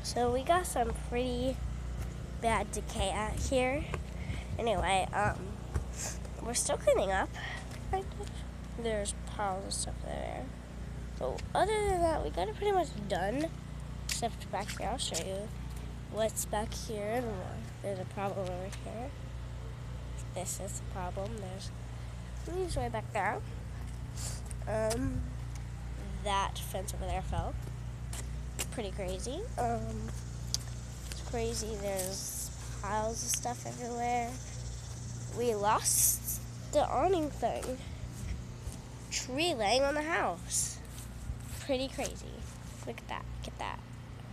So we got some pretty bad decay out here. Anyway, we're still cleaning up. Kind of. There's piles of stuff there. So other than that, we got it pretty much done. Except back here, I'll show you what's back here and what. There's a problem over here. This is the problem. There's leaves right back there. That fence over there fell. Pretty crazy. It's crazy. There's piles of stuff everywhere. We lost the awning thing. Tree laying on the house. Pretty crazy. Look at that. Look at that.